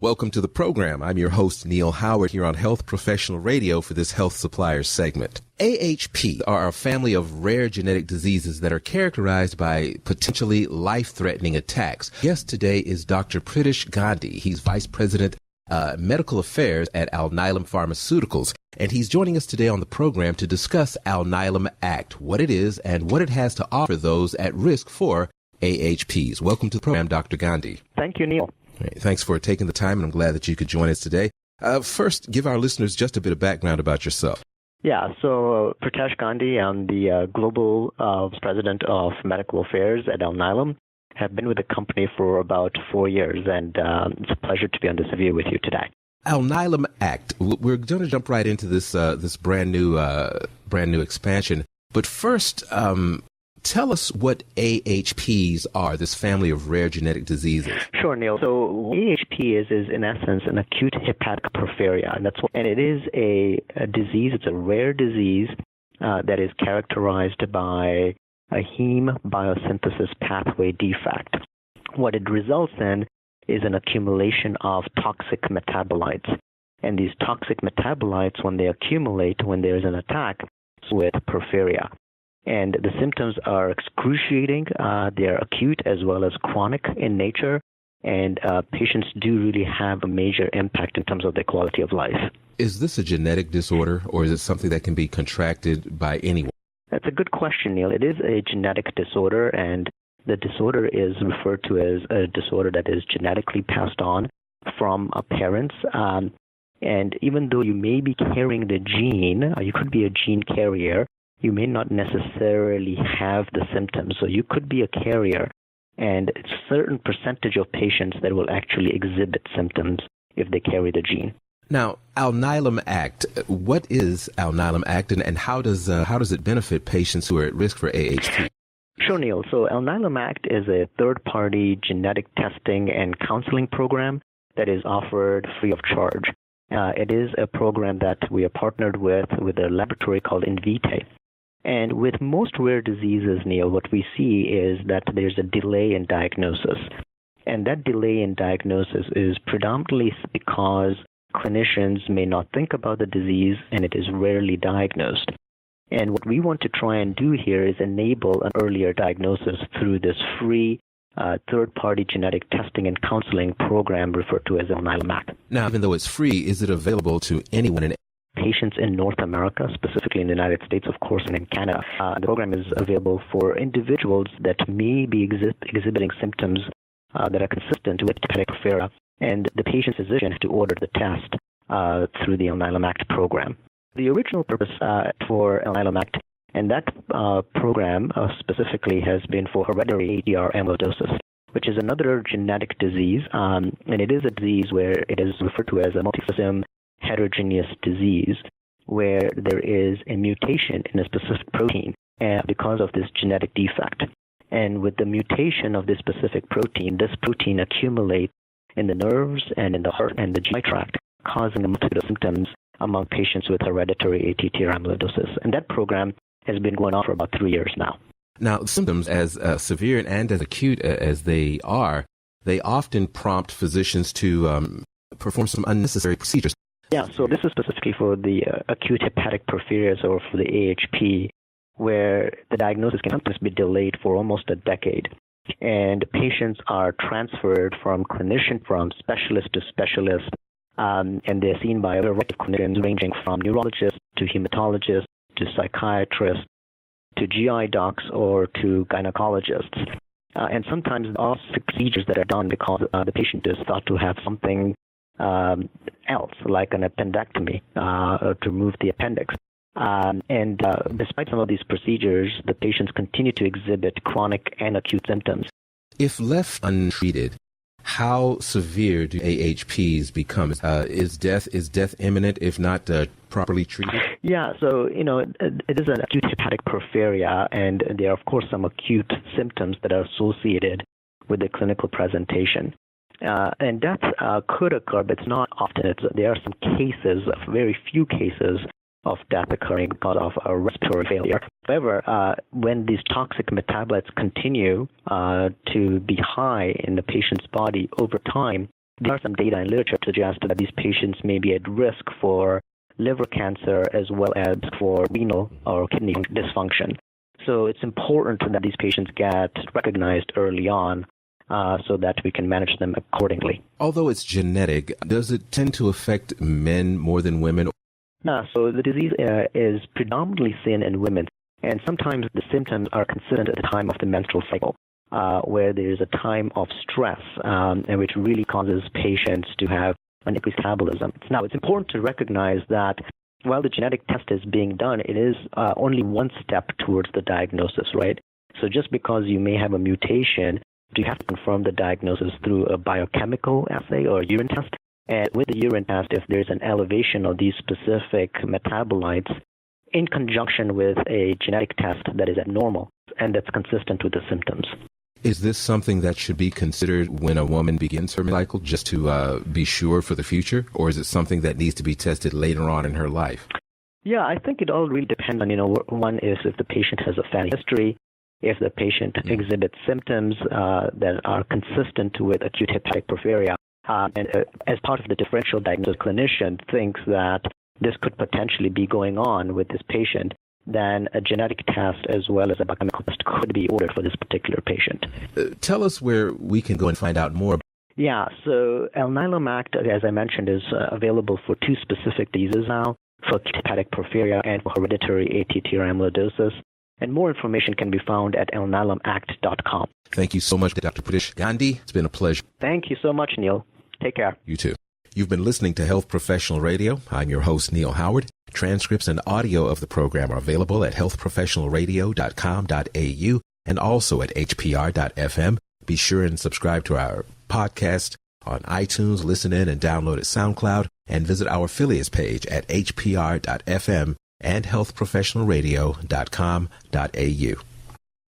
Welcome to the program. I'm your host, Neil Howard, here on Health Professional Radio for this Health Suppliers segment. AHP are a family of rare genetic diseases that are characterized by potentially life-threatening attacks. Guest today is Dr. Pritish Gandhi. He's Vice President Medical Affairs at Alnylam Pharmaceuticals, and he's joining us today on the program to discuss Alnylam Act, what it is, and what it has to offer those at risk for AHPs. Welcome to the program, Dr. Gandhi. Thank you, Neil. Thanks for taking the time, and I'm glad that you could join us today. First, give our listeners just a bit of background about yourself. Yeah, so Pritish Gandhi, I'm the Global President of Medical Affairs at Alnylam. Have been with the company for about 4 years, and it's a pleasure to be on this interview with you today. Alnylam Act. We're going to jump right into this brand new expansion. But first, tell us what AHPs are, this family of rare genetic diseases. Sure, Neil. So AHP is in essence an acute hepatic porphyria, and it is a disease. It's a rare disease that is characterized by a heme biosynthesis pathway defect. What it results in is an accumulation of toxic metabolites, and these toxic metabolites, when they accumulate, when there is an attack, with porphyria. And the symptoms are excruciating. They are acute as well as chronic in nature. And patients do really have a major impact in terms of their quality of life. Is this a genetic disorder, or is it something that can be contracted by anyone? That's a good question, Neil. It is a genetic disorder, and the disorder is referred to as a disorder that is genetically passed on from parents. And even though you may be carrying the gene, you could be a gene carrier, you may not necessarily have the symptoms. So you could be a carrier, and it's a certain percentage of patients that will actually exhibit symptoms if they carry the gene. Now, Alnylam Act, what is Alnylam Act, and how does it benefit patients who are at risk for AHP? Sure, Neil. So Alnylam Act is a third-party genetic testing and counseling program that is offered free of charge. It is a program that we are partnered with a laboratory called Invitae. And with most rare diseases, Neil, what we see is that there's a delay in diagnosis. And that delay in diagnosis is predominantly because clinicians may not think about the disease and it is rarely diagnosed. And what we want to try and do here is enable an earlier diagnosis through this free third-party genetic testing and counseling program referred to as Alnylam Act. Now, even though it's free, is it available to anyone? Patients in North America, specifically in the United States, of course, and in Canada. The program is available for individuals that may be exhibiting symptoms that are consistent with hepatic porphyria, and the patient's physician has to order the test through the Alnylam Act program. The original purpose for Alnylam Act, and that program specifically has been for hereditary ATTR amyloidosis, which is another genetic disease, and it is a disease where it is referred to as a multisystem heterogeneous disease, where there is a mutation in a specific protein because of this genetic defect. And with the mutation of this specific protein, this protein accumulates in the nerves and in the heart and the GI tract, causing a multitude of symptoms among patients with hereditary ATTR amyloidosis. And that program has been going on for about 3 years now. Now, symptoms as severe and as acute as they are, they often prompt physicians to perform some unnecessary procedures. Yeah, so this is specifically for the acute hepatic porphyrias, or for the AHP, where the diagnosis can sometimes be delayed for almost a decade. And patients are transferred from specialist to specialist, and they're seen by a variety of clinicians ranging from neurologists to hematologists to psychiatrists to GI docs or to gynecologists. And sometimes all procedures that are done because the patient is thought to have something else, like an appendectomy, to remove the appendix. And despite some of these procedures, the patients continue to exhibit chronic and acute symptoms. If left untreated, how severe do AHPs become? Is death imminent if not properly treated? Yeah, so, it is an acute hepatic porphyria, and there are, of course, some acute symptoms that are associated with the clinical presentation. And death could occur, but it's not often. There are some cases, very few cases, of death occurring because of a respiratory failure. However, when these toxic metabolites continue to be high in the patient's body over time, there are some data and literature to suggest that these patients may be at risk for liver cancer as well as for renal or kidney dysfunction. So it's important that these patients get recognized early on so that we can manage them accordingly. Although it's genetic, does it tend to affect men more than women? So the disease is predominantly seen in women, and sometimes the symptoms are consistent at the time of the menstrual cycle, where there is a time of stress, and which really causes patients to have an increased metabolism. Now, it's important to recognize that while the genetic test is being done, it is only one step towards the diagnosis, right? So just because you may have a mutation, you have to confirm the diagnosis through a biochemical assay or urine test. And with the urine test, if there's an elevation of these specific metabolites in conjunction with a genetic test that is abnormal and that's consistent with the symptoms. Is this something that should be considered when a woman begins her cycle, just to be sure for the future? Or is it something that needs to be tested later on in her life? Yeah, I think it all really depends on, one is if the patient has a family history, if the patient exhibits symptoms that are consistent with acute hepatic porphyria. And as part of the differential diagnosis, clinician thinks that this could potentially be going on with this patient, then a genetic test as well as a biochemical test could be ordered for this particular patient. Tell us where we can go and find out more. Yeah, so Alnylam Act, as I mentioned, is available for two specific diseases now, for hepatic porphyria and for hereditary ATTR amyloidosis. And more information can be found at alnylamact.com. Thank you so much, Dr. Pritish Gandhi. It's been a pleasure. Thank you so much, Neil. Take care. You too. You've been listening to Health Professional Radio. I'm your host, Neil Howard. Transcripts and audio of the program are available at healthprofessionalradio.com.au and also at hpr.fm. Be sure and subscribe to our podcast on iTunes, listen in and download at SoundCloud, and visit our affiliates page at hpr.fm and healthprofessionalradio.com.au.